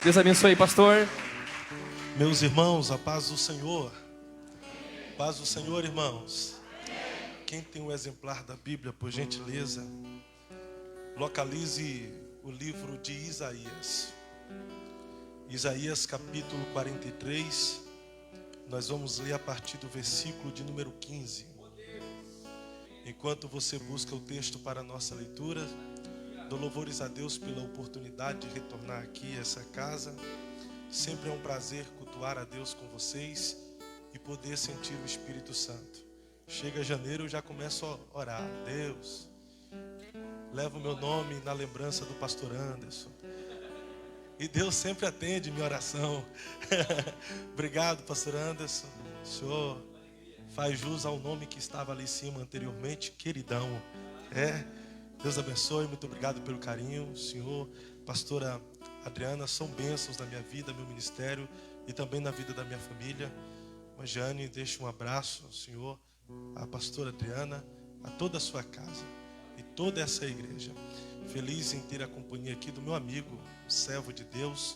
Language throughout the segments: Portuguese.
Deus abençoe, pastor. Meus irmãos, a paz do Senhor. Paz do Senhor, irmãos. Quem tem um exemplar da Bíblia, por gentileza, localize o livro de Isaías. Isaías capítulo 43. Nós vamos ler a partir do versículo de número 15. Enquanto você busca o texto para a nossa leitura, dou louvores a Deus pela oportunidade de retornar aqui a essa casa. Sempre é um prazer cultuar a Deus com vocês e poder sentir o Espírito Santo. Chega janeiro, eu já começo a orar. Deus, leva o meu nome na lembrança do pastor Anderson. E Deus sempre atende minha oração. Obrigado, pastor Anderson. O senhor faz jus ao nome que estava ali em cima anteriormente, queridão. Deus abençoe, muito obrigado pelo carinho. Senhor, pastora Adriana, são bênçãos na minha vida, meu ministério e também na vida da minha família. Mas Jane, deixa um abraço, Senhor, à pastora Adriana, a toda a sua casa e toda essa igreja. Feliz em ter a companhia aqui do meu amigo, servo de Deus,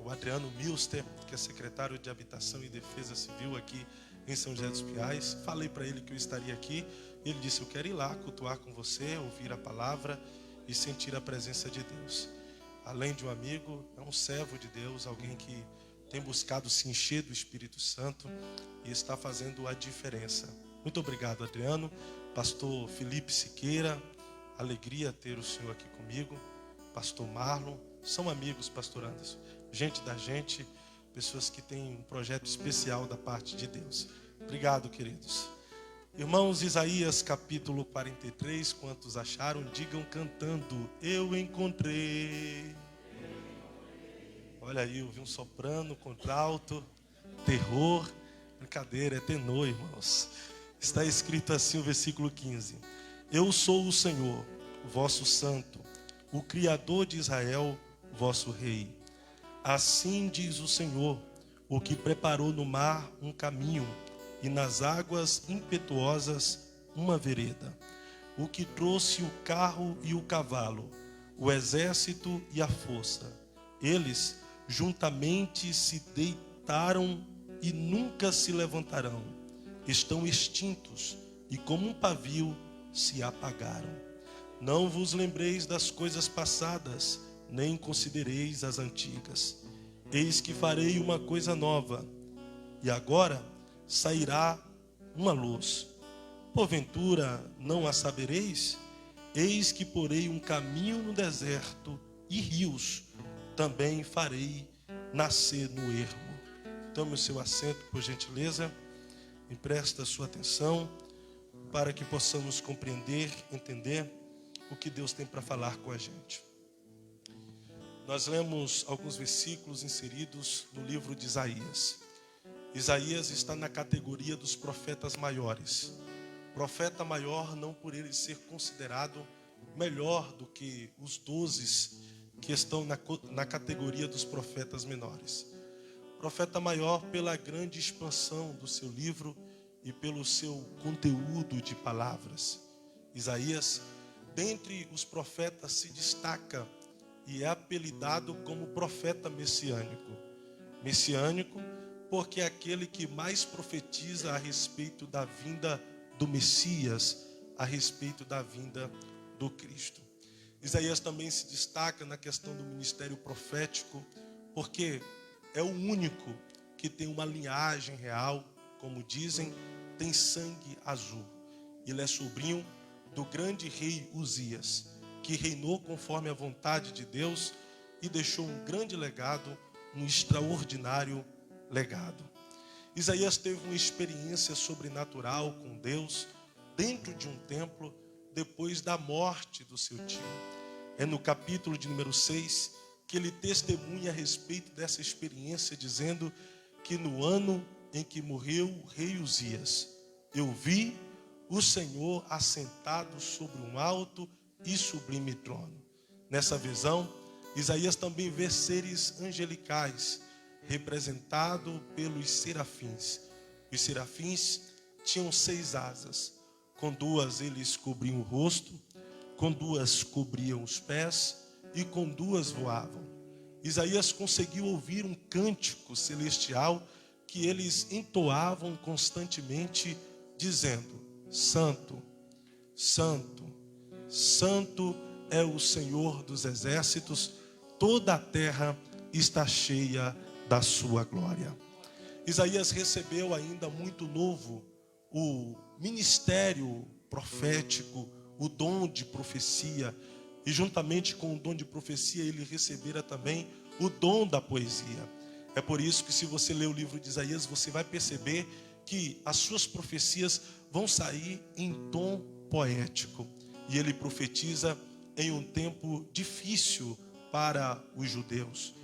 o Adriano Milster, que é secretário de Habitação e Defesa Civil aqui em São José dos Pinhais. Falei para ele que eu estaria aqui. Ele disse: eu quero ir lá cultuar com você, ouvir a palavra e sentir a presença de Deus. Além de um amigo, é um servo de Deus, alguém que tem buscado se encher do Espírito Santo e está fazendo a diferença. Muito obrigado, Adriano. Pastor Felipe Siqueira, alegria ter o senhor aqui comigo. Pastor Marlon, são amigos, pastor Anderson. Gente da gente, pessoas que têm um projeto especial da parte de Deus. Obrigado, queridos. Irmãos, Isaías capítulo 43, quantos acharam, digam cantando: eu encontrei. Olha aí, eu vi um soprano, contralto, terror. Brincadeira, é tenor, irmãos. Está escrito assim o versículo 15: eu sou o Senhor, vosso santo, o Criador de Israel, vosso rei. Assim diz o Senhor, o que preparou no mar um caminho e nas águas impetuosas uma vereda, o que trouxe o carro e o cavalo, o exército e a força. Eles juntamente se deitaram e nunca se levantarão. Estão extintos e como um pavio se apagaram. Não vos lembreis das coisas passadas, nem considereis as antigas. Eis que farei uma coisa nova, e agora sairá uma luz. Porventura não a sabereis? Eis que porei um caminho no deserto e rios também farei nascer no ermo. Tome o seu assento, por gentileza, e preste a sua atenção para que possamos compreender, entender o que Deus tem para falar com a gente. Nós lemos alguns versículos inseridos no livro de Isaías. Isaías está na categoria dos profetas maiores. Profeta maior não por ele ser considerado melhor do que os 12 que estão na categoria dos profetas menores. Profeta maior pela grande expansão do seu livro e pelo seu conteúdo de palavras. Isaías, dentre os profetas, se destaca e é apelidado como profeta messiânico. Messiânico porque é aquele que mais profetiza a respeito da vinda do Messias, a respeito da vinda do Cristo. Isaías também se destaca na questão do ministério profético, porque é o único que tem uma linhagem real, como dizem, tem sangue azul. Ele é sobrinho do grande rei Uzias, que reinou conforme a vontade de Deus e deixou um grande legado, um extraordinário legado. Isaías teve uma experiência sobrenatural com Deus dentro de um templo depois da morte do seu tio. É no capítulo de número 6 que ele testemunha a respeito dessa experiência, dizendo que no ano em que morreu o rei Uzias, eu vi o Senhor assentado sobre um alto e sublime trono. Nessa visão, Isaías também vê seres angelicais, representado pelos serafins. Os serafins tinham 6 asas. Com 2 eles cobriam o rosto, com 2 cobriam os pés e com 2 voavam. Isaías conseguiu ouvir um cântico celestial que eles entoavam constantemente, dizendo: Santo, Santo, Santo é o Senhor dos exércitos, toda a terra está cheia da sua glória. Isaías recebeu ainda muito novo o ministério profético, o dom de profecia, e juntamente com o dom de profecia ele recebera também o dom da poesia. É por isso que, se você ler o livro de Isaías, você vai perceber que as suas profecias vão sair em tom poético, e ele profetiza em um tempo difícil para os judeus.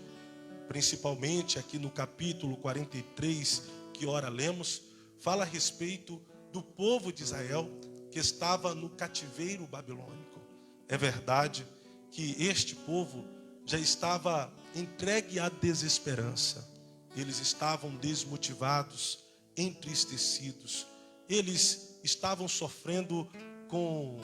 Principalmente aqui no capítulo 43, que ora lemos, fala a respeito do povo de Israel que estava no cativeiro babilônico. É verdade que este povo já estava entregue à desesperança. Eles estavam desmotivados, entristecidos. Eles estavam sofrendo com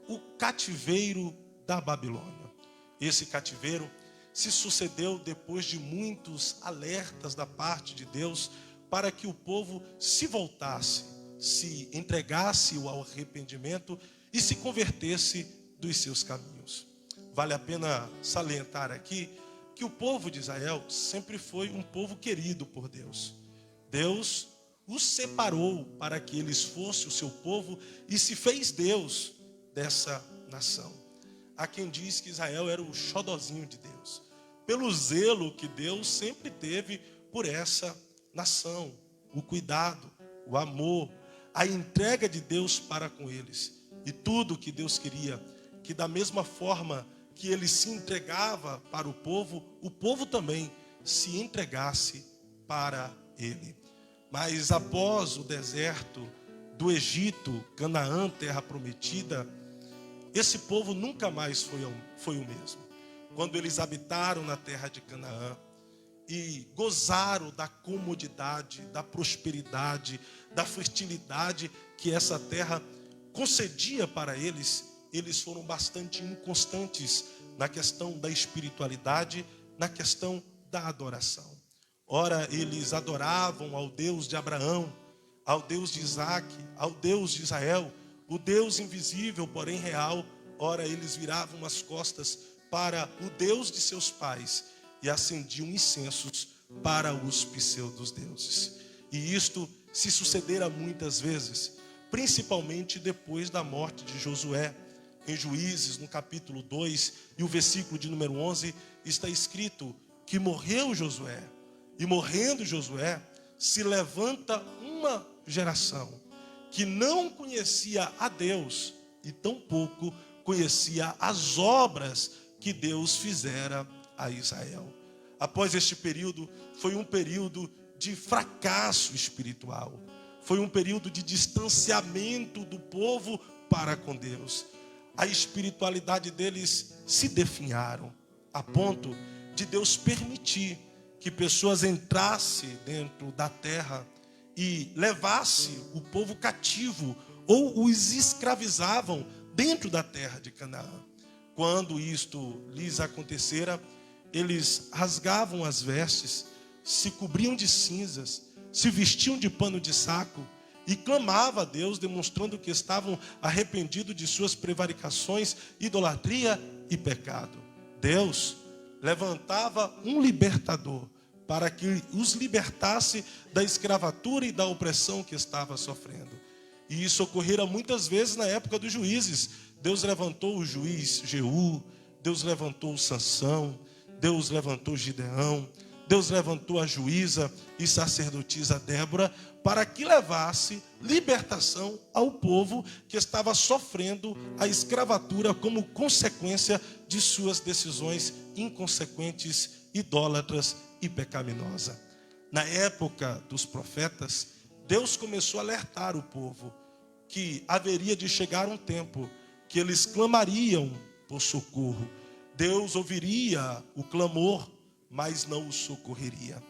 o cativeiro da Babilônia. Esse cativeiro se sucedeu depois de muitos alertas da parte de Deus para que o povo se voltasse, se entregasse ao arrependimento e se convertesse dos seus caminhos. Vale a pena salientar aqui que o povo de Israel sempre foi um povo querido por Deus. Deus os separou para que eles fossem o seu povo e se fez Deus dessa nação. Há quem diz que Israel era o xodozinho de Deus, pelo zelo que Deus sempre teve por essa nação, o cuidado, o amor, a entrega de Deus para com eles. E tudo que Deus queria, que da mesma forma que ele se entregava para o povo também se entregasse para ele. Mas após o deserto do Egito, Canaã, terra prometida, esse povo nunca mais foi o mesmo. Quando eles habitaram na terra de Canaã e gozaram da comodidade, da prosperidade, da fertilidade que essa terra concedia para eles, eles foram bastante inconstantes na questão da espiritualidade, na questão da adoração. Ora, eles adoravam ao Deus de Abraão, ao Deus de Isaac, ao Deus de Israel, o Deus invisível, porém real. Ora, eles viravam as costas para o Deus de seus pais e acendiam incensos para os pseudos deuses. E isto se sucedera muitas vezes, principalmente depois da morte de Josué. Em Juízes, no capítulo 2, e o versículo de número 11, está escrito que morreu Josué. E morrendo Josué, se levanta uma geração que não conhecia a Deus e tampouco conhecia as obras que Deus fizera a Israel. Após este período, foi um período de fracasso espiritual. Foi um período de distanciamento do povo para com Deus. A espiritualidade deles se definharam, a ponto de Deus permitir que pessoas entrassem dentro da terra e levassem o povo cativo ou os escravizavam dentro da terra de Canaã. Quando isto lhes acontecera, eles rasgavam as vestes, se cobriam de cinzas, se vestiam de pano de saco e clamavam a Deus, demonstrando que estavam arrependidos de suas prevaricações, idolatria e pecado. Deus levantava um libertador para que os libertasse da escravatura e da opressão que estava sofrendo. E isso ocorrera muitas vezes na época dos juízes. Deus levantou o juiz Jeú, Deus levantou Sansão, Deus levantou Gideão, Deus levantou a juíza e sacerdotisa Débora para que levasse libertação ao povo que estava sofrendo a escravatura como consequência de suas decisões inconsequentes, idólatras e pecaminosas. Na época dos profetas, Deus começou a alertar o povo que haveria de chegar um tempo que eles clamariam por socorro. Deus ouviria o clamor, mas não os socorreria.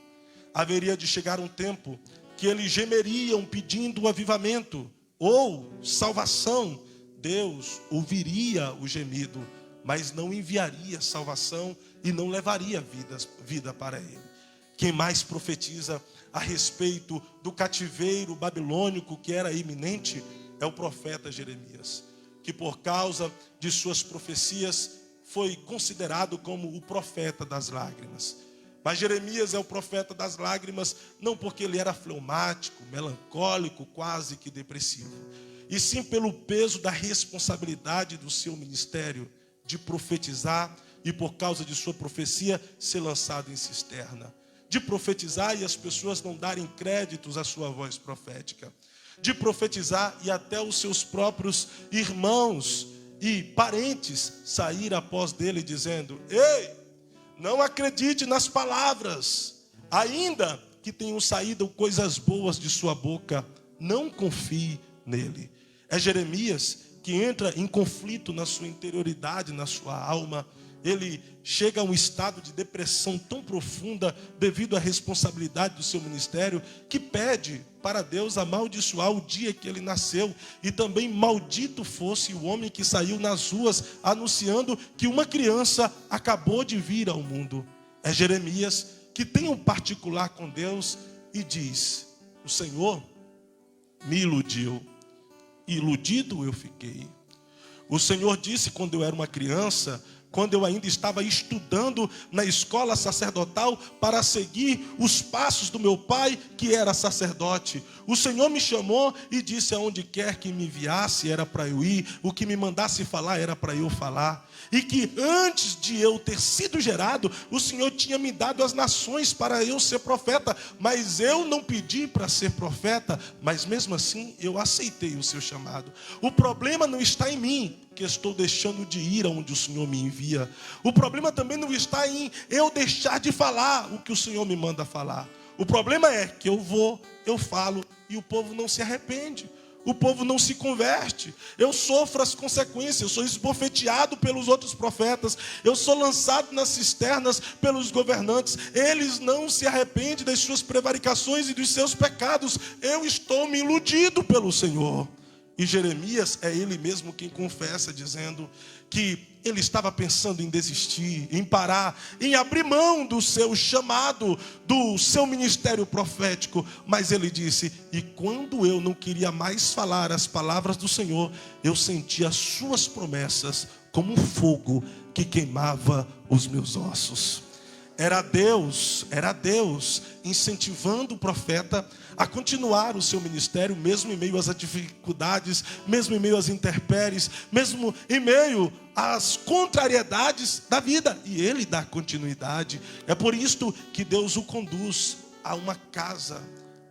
Haveria de chegar um tempo que eles gemeriam pedindo o avivamento ou salvação. Deus ouviria o gemido, mas não enviaria salvação e não levaria vida para ele. Quem mais profetiza a respeito do cativeiro babilônico que era iminente é o profeta Jeremias, que por causa de suas profecias foi considerado como o profeta das lágrimas. Mas Jeremias é o profeta das lágrimas não porque ele era fleumático, melancólico, quase que depressivo, e sim pelo peso da responsabilidade do seu ministério de profetizar e por causa de sua profecia ser lançado em cisterna. De profetizar e as pessoas não darem créditos à sua voz profética. De profetizar e até os seus próprios irmãos e parentes sair após dele dizendo: ei, não acredite nas palavras, ainda que tenham saído coisas boas de sua boca, não confie nele. É Jeremias que entra em conflito na sua interioridade, na sua alma. Ele chega a um estado de depressão tão profunda devido à responsabilidade do seu ministério, que pede para Deus amaldiçoar o dia que ele nasceu, e também maldito fosse o homem que saiu nas ruas anunciando que uma criança acabou de vir ao mundo. É Jeremias que tem um particular com Deus e diz: o Senhor me iludiu, iludido eu fiquei. O Senhor disse quando eu era uma criança, quando eu ainda estava estudando na escola sacerdotal para seguir os passos do meu pai, que era sacerdote. O Senhor me chamou e disse: aonde quer que me enviasse era para eu ir, o que me mandasse falar era para eu falar. E que antes de eu ter sido gerado, o Senhor tinha me dado as nações para eu ser profeta, mas eu não pedi para ser profeta, mas mesmo assim eu aceitei o seu chamado. O problema não está em mim, que estou deixando de ir aonde o Senhor me envia. O problema também não está em eu deixar de falar o que o Senhor me manda falar. O problema é que eu vou, eu falo e o povo não se arrepende. O povo não se converte. Eu sofro as consequências. Eu sou esbofeteado pelos outros profetas. Eu sou lançado nas cisternas pelos governantes. Eles não se arrependem das suas prevaricações e dos seus pecados. Eu estou me iludido pelo Senhor. E Jeremias é ele mesmo quem confessa, dizendo que ele estava pensando em desistir, em parar, em abrir mão do seu chamado, do seu ministério profético. Mas ele disse: e quando eu não queria mais falar as palavras do Senhor, eu senti as suas promessas como um fogo que queimava os meus ossos. Era Deus incentivando o profeta a continuar o seu ministério, mesmo em meio às dificuldades, mesmo em meio às intempéries, mesmo em meio às contrariedades da vida. E ele dá continuidade. É por isto que Deus o conduz a uma casa,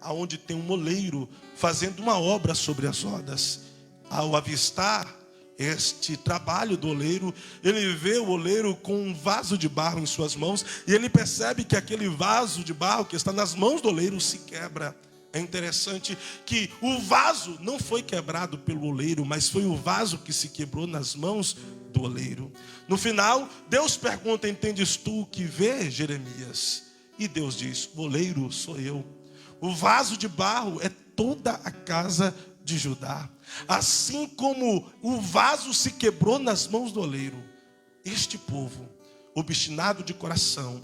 onde tem um moleiro fazendo uma obra sobre as rodas. Ao avistar este trabalho do oleiro, ele vê o oleiro com um vaso de barro em suas mãos, e ele percebe que aquele vaso de barro que está nas mãos do oleiro se quebra. É interessante que o vaso não foi quebrado pelo oleiro, mas foi o vaso que se quebrou nas mãos do oleiro. No final, Deus pergunta: entendes tu o que vê, Jeremias? E Deus diz: o oleiro sou eu. O vaso de barro é toda a casa de Judá. Assim como o vaso se quebrou nas mãos do oleiro, este povo, obstinado de coração,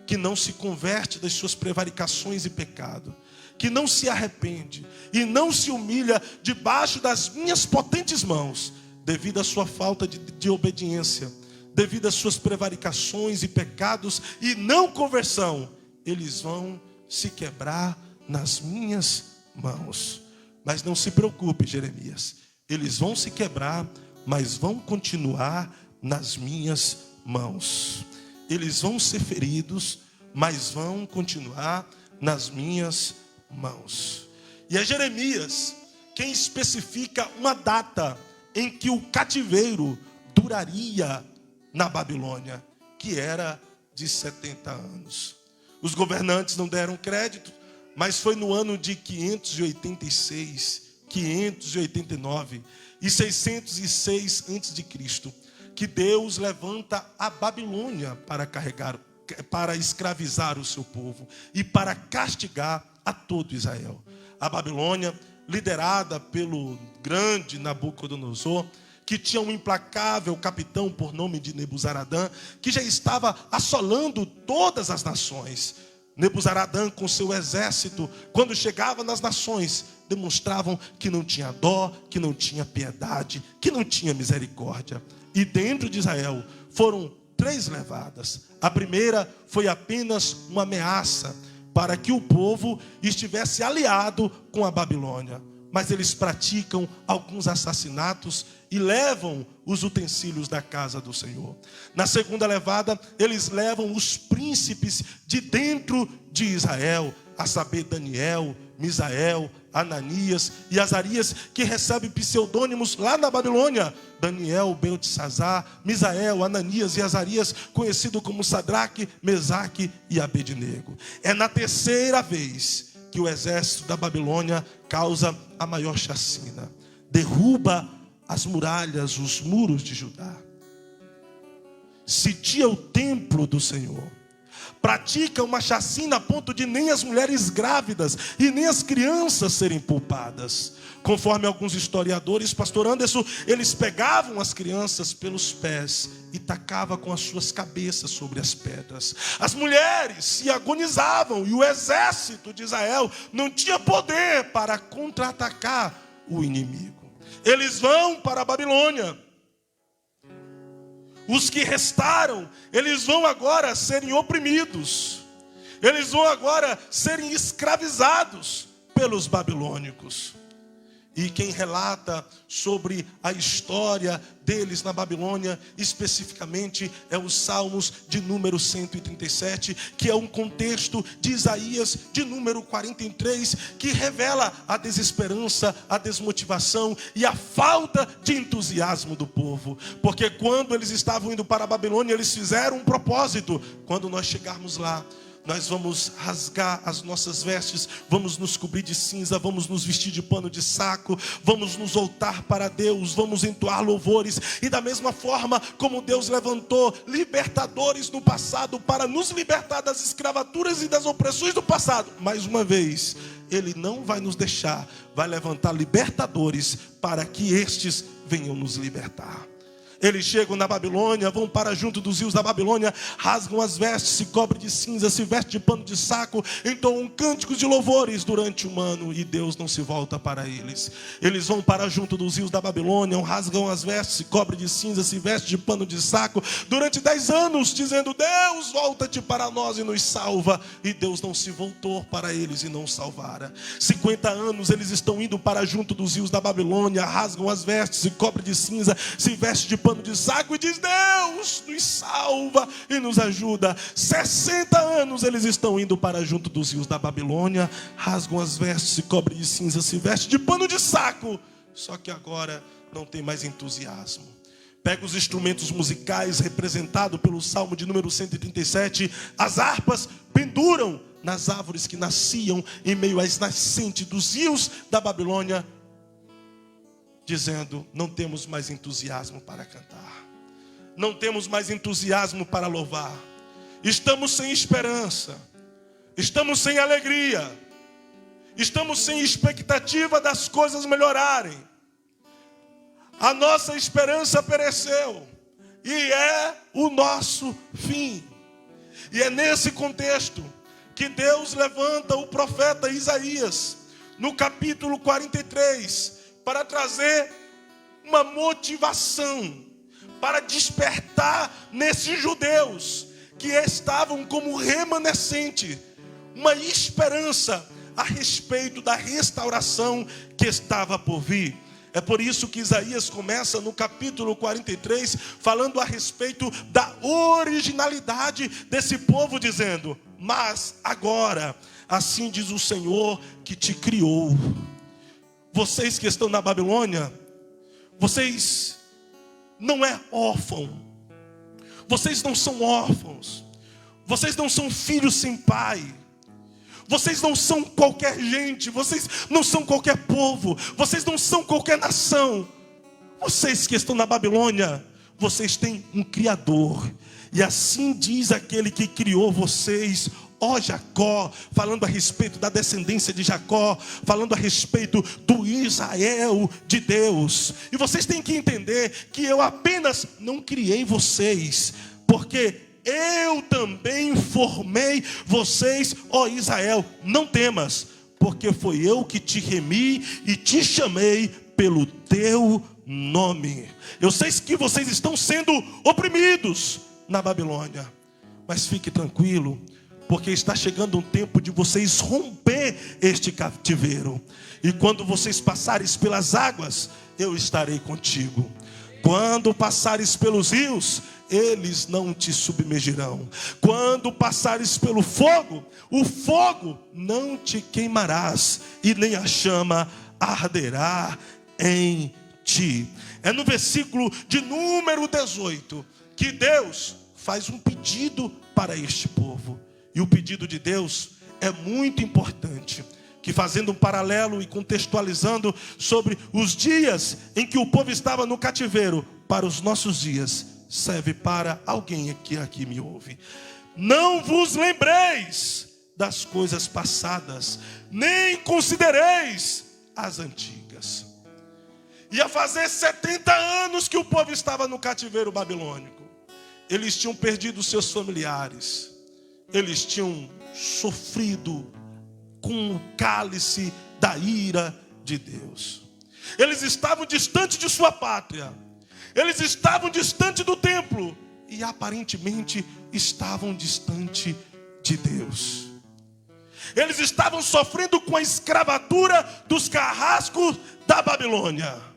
que não se converte das suas prevaricações e pecado, que não se arrepende e não se humilha debaixo das minhas potentes mãos, devido à sua falta de obediência, devido às suas prevaricações e pecados e não conversão, eles vão se quebrar nas minhas mãos. Mas não se preocupe, Jeremias, eles vão se quebrar, mas vão continuar nas minhas mãos. Eles vão ser feridos, mas vão continuar nas minhas mãos. E é Jeremias quem especifica uma data em que o cativeiro duraria na Babilônia, que era de 70 anos. Os governantes não deram crédito, mas foi no ano de 586, 589 e 606 a.C. que Deus levanta a Babilônia para escravizar o seu povo e para castigar a todo Israel. A Babilônia, liderada pelo grande Nabucodonosor, que tinha um implacável capitão por nome de Nebuzaradã, que já estava assolando todas as nações. Nebuzaradã, com seu exército, quando chegava nas nações, demonstravam que não tinha dó, que não tinha piedade, que não tinha misericórdia. E dentro de Israel foram 3 levadas. A primeira foi apenas uma ameaça para que o povo estivesse aliado com a Babilônia. Mas eles praticam alguns assassinatos e levam os utensílios da casa do Senhor. Na segunda levada, eles levam os príncipes de dentro de Israel, a saber, Daniel, Misael, Ananias e Azarias, que recebem pseudônimos lá na Babilônia. Daniel, Beltesazar, Misael, Ananias e Azarias, conhecido como Sadraque, Mesaque e Abednego. É na terceira vez que o exército da Babilônia causa a maior chacina. Derruba as muralhas, os muros de Judá. Sitia o templo do Senhor. Pratica uma chacina a ponto de nem as mulheres grávidas e nem as crianças serem poupadas. Conforme alguns historiadores, pastor Anderson, eles pegavam as crianças pelos pés e tacavam com as suas cabeças sobre as pedras. As mulheres se agonizavam e o exército de Israel não tinha poder para contra-atacar o inimigo. Eles vão para a Babilônia. Os que restaram, eles vão agora serem oprimidos. Eles vão agora serem escravizados pelos babilônicos. E quem relata sobre a história deles na Babilônia, especificamente, é os Salmos de número 137, que é um contexto de Isaías de número 43, que revela a desesperança, a desmotivação e a falta de entusiasmo do povo. Porque quando eles estavam indo para a Babilônia, eles fizeram um propósito: quando nós chegarmos lá, nós vamos rasgar as nossas vestes, vamos nos cobrir de cinza, vamos nos vestir de pano de saco, vamos nos voltar para Deus, vamos entoar louvores. E da mesma forma como Deus levantou libertadores no passado para nos libertar das escravaturas e das opressões do passado, mais uma vez, Ele não vai nos deixar, vai levantar libertadores para que estes venham nos libertar. Eles chegam na Babilônia, vão para junto dos rios da Babilônia, rasgam as vestes, se cobrem de cinza, se vestem de pano de saco, entoam cânticos de louvores durante um ano, e Deus não se volta para eles. Eles vão para junto dos rios da Babilônia, rasgam as vestes, se cobrem de cinza, se vestem de pano de saco, durante 10 anos, dizendo: Deus, volta-te para nós e nos salva. E Deus não se voltou para eles e não salvara. 50 anos eles estão indo para junto dos rios da Babilônia, rasgam as vestes, se cobrem de cinza, se vestem de pano de saco e diz: Deus, nos salva e nos ajuda. 60 anos eles estão indo para junto dos rios da Babilônia, rasgam as vestes, se cobrem de cinza, se vestem de pano de saco, só que agora não tem mais entusiasmo. Pega os instrumentos musicais representados pelo Salmo de número 137, as harpas penduram nas árvores que nasciam em meio às nascentes dos rios da Babilônia, dizendo: não temos mais entusiasmo para cantar, não temos mais entusiasmo para louvar, estamos sem esperança, estamos sem alegria, estamos sem expectativa das coisas melhorarem. A nossa esperança pereceu e é o nosso fim. E é nesse contexto que Deus levanta o profeta Isaías no capítulo 43 para trazer uma motivação, para despertar nesses judeus que estavam como remanescente uma esperança a respeito da restauração que estava por vir. É por isso que Isaías começa no capítulo 43 falando a respeito da originalidade desse povo, dizendo: mas agora, assim diz o Senhor que te criou. Vocês que estão na Babilônia, vocês não é órfão, vocês não são órfãos, vocês não são filhos sem pai, vocês não são qualquer gente, vocês não são qualquer povo, vocês não são qualquer nação. Vocês que estão na Babilônia, vocês têm um Criador, e assim diz aquele que criou vocês: ó Jacó, falando a respeito da descendência de Jacó, falando a respeito do Israel de Deus. E vocês têm que entender que eu apenas não criei vocês, porque eu também formei vocês, ó Israel. Não temas, porque foi eu que te remi e te chamei pelo teu nome. Eu sei que vocês estão sendo oprimidos na Babilônia, mas fique tranquilo, porque está chegando um tempo de vocês romper este cativeiro. E quando vocês passarem pelas águas, eu estarei contigo. Quando passares pelos rios, eles não te submergirão. Quando passares pelo fogo, o fogo não te queimarás, e nem a chama arderá em ti. É no versículo de número 18 que Deus faz um pedido para este povo. E o pedido de Deus é muito importante, que fazendo um paralelo e contextualizando sobre os dias em que o povo estava no cativeiro, para os nossos dias, serve para alguém que aqui me ouve. Não vos lembreis das coisas passadas, nem considereis as antigas. Ia fazer 70 anos que o povo estava no cativeiro babilônico. Eles tinham perdido seus familiares. Eles tinham sofrido com o cálice da ira de Deus. Eles estavam distante de sua pátria. Eles estavam distante do templo. E aparentemente estavam distante de Deus. Eles estavam sofrendo com a escravatura dos carrascos da Babilônia.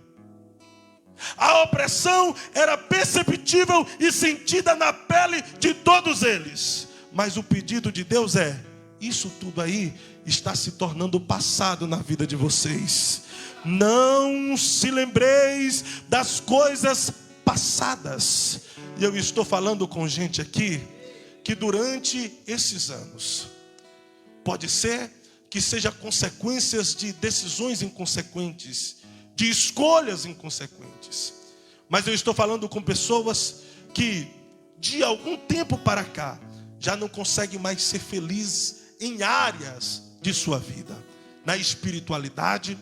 A opressão era perceptível e sentida na pele de todos eles. Mas o pedido de Deus é: isso tudo aí está se tornando passado na vida de vocês. Não se lembreis das coisas passadas. E eu estou falando com gente aqui que durante esses anos, pode ser que seja consequências de decisões inconsequentes, de escolhas inconsequentes. Mas eu estou falando com pessoas que de algum tempo para cá já não conseguem mais ser felizes em áreas de sua vida, na espiritualidade,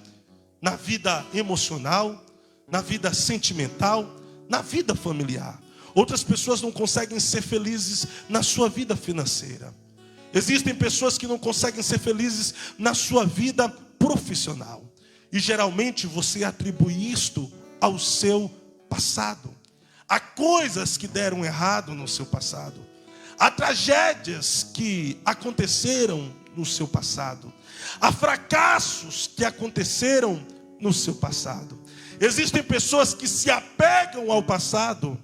na vida emocional, na vida sentimental, na vida familiar. Outras pessoas não conseguem ser felizes na sua vida financeira. Existem pessoas que não conseguem ser felizes na sua vida profissional. E geralmente você atribui isto ao seu passado. Há coisas que deram errado no seu passado. Há tragédias que aconteceram no seu passado. Há fracassos que aconteceram no seu passado. Existem pessoas que se apegam ao passado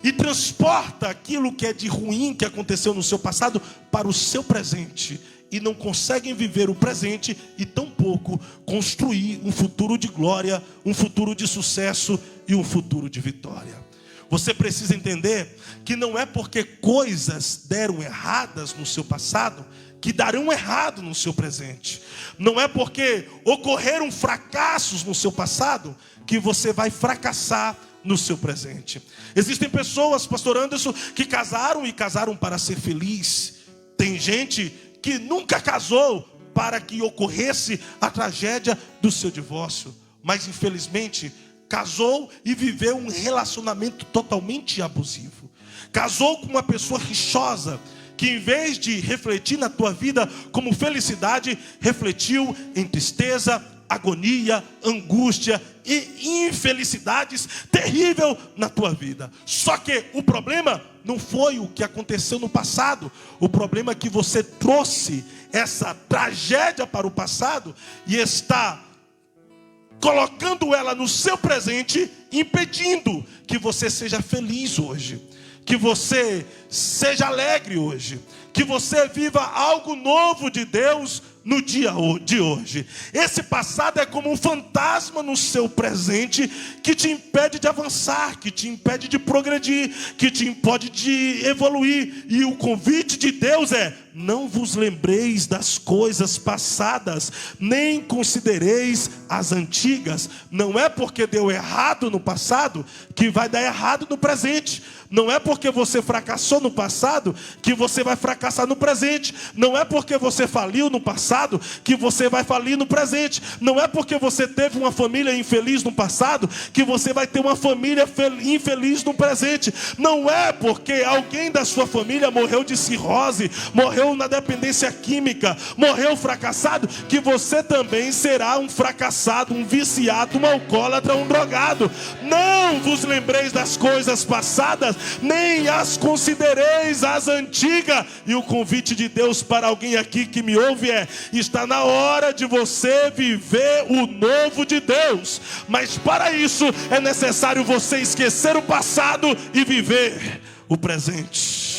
e transportam aquilo que é de ruim que aconteceu no seu passado para o seu presente. E não conseguem viver o presente e tampouco construir um futuro de glória, um futuro de sucesso e um futuro de vitória. Você precisa entender que não é porque coisas deram erradas no seu passado que darão errado no seu presente. Não é porque ocorreram fracassos no seu passado que você vai fracassar no seu presente. Existem pessoas, pastor Anderson, que casaram e casaram para ser feliz. Tem gente que nunca casou para que ocorresse a tragédia do seu divórcio, mas infelizmente casou e viveu um relacionamento totalmente abusivo. Casou com uma pessoa rixosa, que em vez de refletir na tua vida como felicidade, refletiu em tristeza, agonia, angústia e infelicidades terríveis na tua vida. Só que o problema não foi o que aconteceu no passado. O problema é que você trouxe essa tragédia para o passado e está colocando ela no seu presente, impedindo que você seja feliz hoje, que você seja alegre hoje, que você viva algo novo de Deus no dia de hoje. Esse passado é como um fantasma no seu presente que te impede de avançar, que te impede de progredir, que te impede de evoluir. E o convite de Deus é: não vos lembreis das coisas passadas, nem considereis as antigas. Não é porque deu errado no passado que vai dar errado no presente. Não é porque você fracassou no passado que você vai fracassar no presente. Não é porque você faliu no passado que você vai falir no presente. Não é porque você teve uma família infeliz no passado que você vai ter uma família infeliz no presente. Não é porque alguém da sua família morreu de cirrose, morreu na dependência química, morreu fracassado, que você também será um fracassado, um viciado, um alcoólatra, um drogado. Não vos lembreis das coisas passadas, nem as considereis as antigas. E o convite de Deus para alguém aqui que me ouve é: está na hora de você viver o novo de Deus. Mas para isso é necessário você esquecer o passado e viver o presente.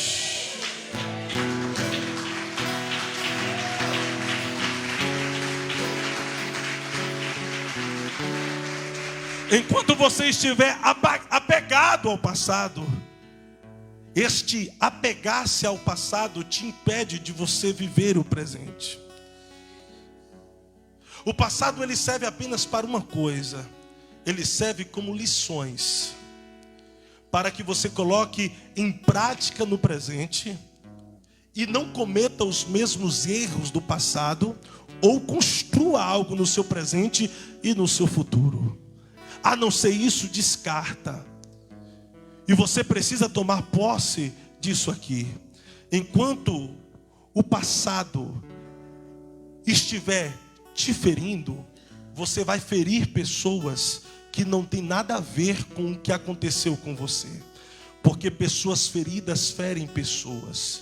Enquanto você estiver apegado ao passado, este apegar-se ao passado te impede de você viver o presente. O passado ele serve apenas para uma coisa: ele serve como lições, para que você coloque em prática no presente e não cometa os mesmos erros do passado, ou construa algo no seu presente e no seu futuro. A não ser isso, descarta. E você precisa tomar posse disso aqui. Enquanto o passado estiver te ferindo, você vai ferir pessoas que não tem nada a ver com o que aconteceu com você. Porque pessoas feridas ferem pessoas.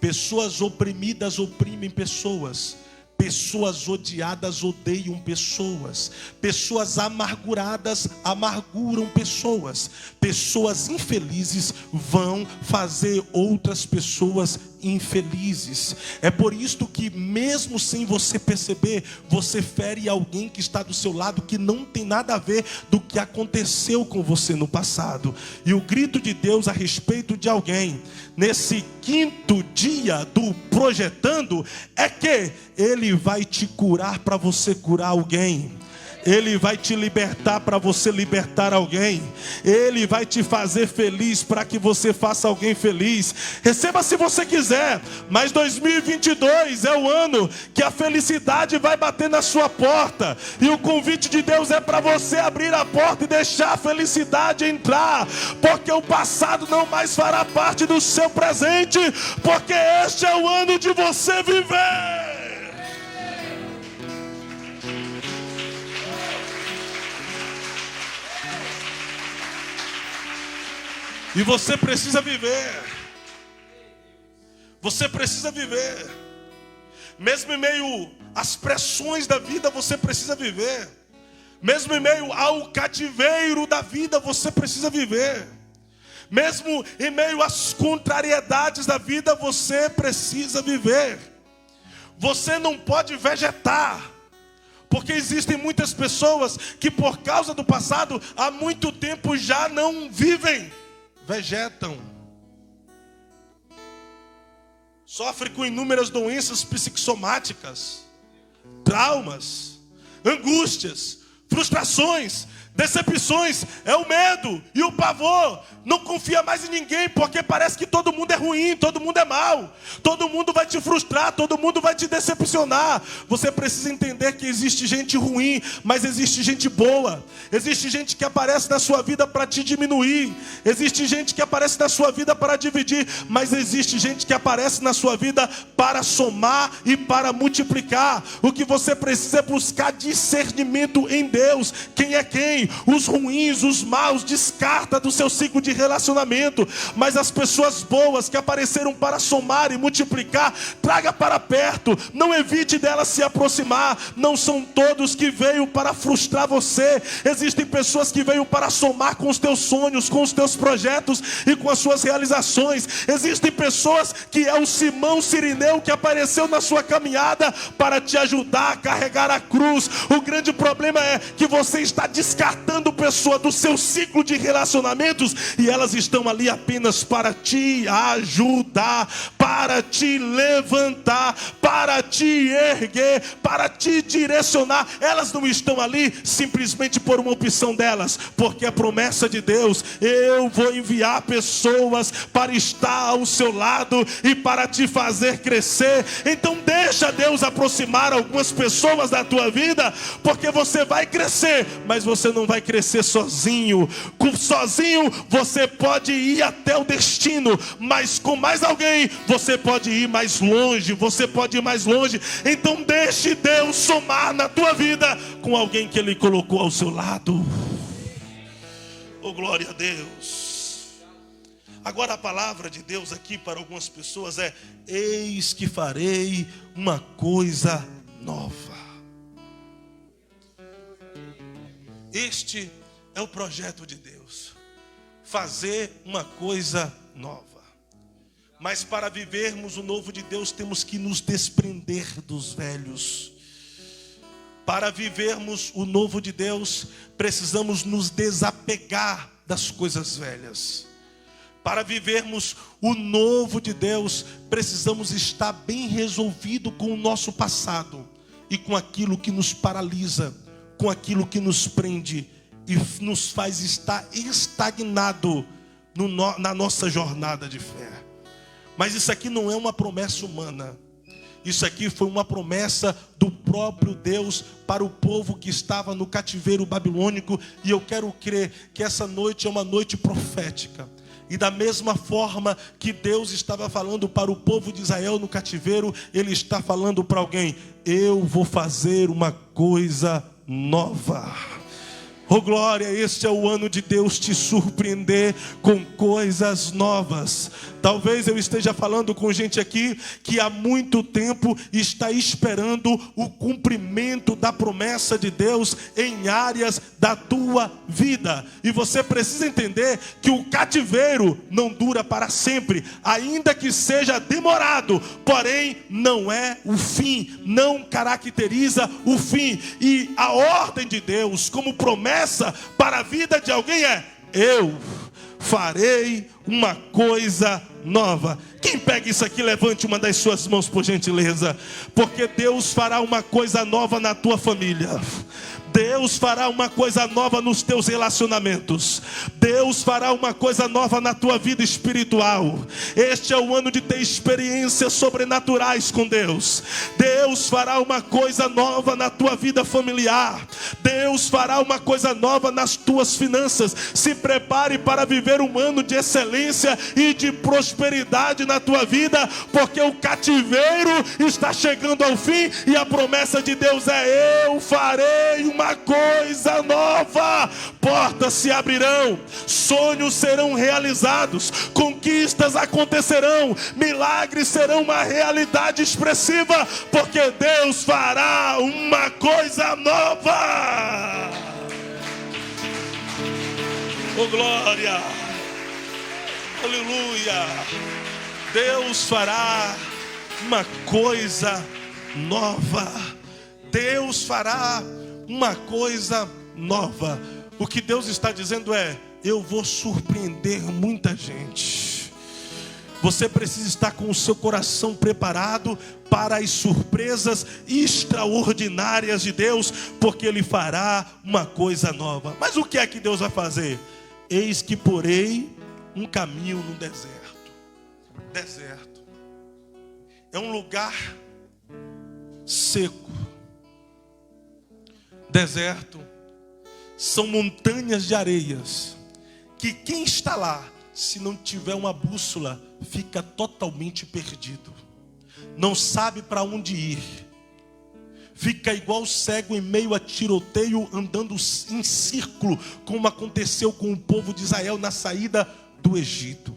Pessoas oprimidas oprimem pessoas. Pessoas odiadas odeiam pessoas. Pessoas amarguradas amarguram pessoas. Pessoas infelizes vão fazer outras pessoas infelizes. É por isto que, mesmo sem você perceber, você fere alguém que está do seu lado, que não tem nada a ver do que aconteceu com você no passado. E o grito de Deus a respeito de alguém nesse quinto dia do projetando é que Ele vai te curar para você curar alguém. Ele vai te libertar para você libertar alguém. Ele vai te fazer feliz para que você faça alguém feliz. Receba se você quiser, mas 2022 é o ano que a felicidade vai bater na sua porta. E o convite de Deus é para você abrir a porta e deixar a felicidade entrar. Porque o passado não mais fará parte do seu presente. Porque este é o ano de você viver. E você precisa viver. Você precisa viver. Mesmo em meio às pressões da vida, você precisa viver. Mesmo em meio ao cativeiro da vida, você precisa viver. Mesmo em meio às contrariedades da vida, você precisa viver. Você não pode vegetar. Porque existem muitas pessoas que, por causa do passado, há muito tempo já não vivem. Vegetam, sofre com inúmeras doenças psicossomáticas, traumas, angústias, frustrações, decepções. É o medo e o pavor. Não confia mais em ninguém, porque parece que todo mundo é ruim, todo mundo é mau, todo mundo vai te frustrar, todo mundo vai te decepcionar. Você precisa entender que existe gente ruim, mas existe gente boa. Existe gente que aparece na sua vida para te diminuir. Existe gente que aparece na sua vida para dividir, mas existe gente que aparece na sua vida para somar e para multiplicar. O que você precisa é buscar discernimento em Deus. Quem é quem? Os ruins, os maus, descarta do seu ciclo de relacionamento. Mas as pessoas boas que apareceram para somar e multiplicar, traga para perto. Não evite delas se aproximar. Não são todos que veio para frustrar você. Existem pessoas que veio para somar com os teus sonhos, com os teus projetos e com as suas realizações. Existem pessoas que é o Simão Cirineu que apareceu na sua caminhada para te ajudar a carregar a cruz. O grande problema é que você está descartando resgatando pessoa do seu ciclo de relacionamentos, e elas estão ali apenas para te ajudar, para te levantar, para te erguer, para te direcionar. Elas não estão ali simplesmente por uma opção delas, porque a promessa de Deus: eu vou enviar pessoas para estar ao seu lado e para te fazer crescer. Então deixa Deus aproximar algumas pessoas da tua vida, porque você vai crescer, mas você não vai crescer sozinho. Sozinho você pode ir até o destino, mas com mais alguém você pode ir mais longe, você pode ir mais longe. Então deixe Deus somar na tua vida com alguém que Ele colocou ao seu lado. Oh, glória a Deus. Agora a palavra de Deus aqui para algumas pessoas é: eis que farei uma coisa nova. Este é o projeto de Deus, fazer uma coisa nova. Mas para vivermos o novo de Deus, temos que nos desprender dos velhos. Para vivermos o novo de Deus, precisamos nos desapegar das coisas velhas. Para vivermos o novo de Deus, precisamos estar bem resolvido com o nosso passado e com aquilo que nos paralisa, com aquilo que nos prende e nos faz estar estagnado na nossa jornada de fé. Mas isso aqui não é uma promessa humana. Isso aqui foi uma promessa do próprio Deus para o povo que estava no cativeiro babilônico. E eu quero crer que essa noite é uma noite profética. E da mesma forma que Deus estava falando para o povo de Israel no cativeiro, Ele está falando para alguém: eu vou fazer uma coisa nova. Oh glória, este é o ano de Deus te surpreender com coisas novas. Talvez eu esteja falando com gente aqui que há muito tempo está esperando o cumprimento da promessa de Deus em áreas da tua vida. E você precisa entender que o cativeiro não dura para sempre, ainda que seja demorado, porém não é o fim, não caracteriza o fim. E a ordem de Deus como promessa para a vida de alguém é: eu farei uma coisa nova. Quem pega isso aqui, levante uma das suas mãos, por gentileza. Porque Deus fará uma coisa nova na tua família. Deus fará uma coisa nova nos teus relacionamentos. Deus fará uma coisa nova na tua vida espiritual. Este é o ano de ter experiências sobrenaturais com Deus. Deus fará uma coisa nova na tua vida familiar. Deus fará uma coisa nova nas tuas finanças. Se prepare para viver um ano de excelência e de prosperidade na tua vida, porque o cativeiro está chegando ao fim e a promessa de Deus é: eu farei uma coisa nova. Portas se abrirão, sonhos serão realizados, conquistas acontecerão, milagres serão uma realidade expressiva, porque Deus fará uma coisa nova. Oh glória, aleluia. Deus fará uma coisa nova. Deus fará uma coisa nova. O que Deus está dizendo é: eu vou surpreender muita gente. Você precisa estar com o seu coração preparado para as surpresas extraordinárias de Deus, porque Ele fará uma coisa nova. Mas o que é que Deus vai fazer? Eis que porei um caminho no deserto. Deserto é um lugar seco. Deserto são montanhas de areias que quem está lá, se não tiver uma bússola, fica totalmente perdido. Não sabe para onde ir. Fica igual cego em meio a tiroteio, andando em círculo, como aconteceu com o povo de Israel na saída do Egito.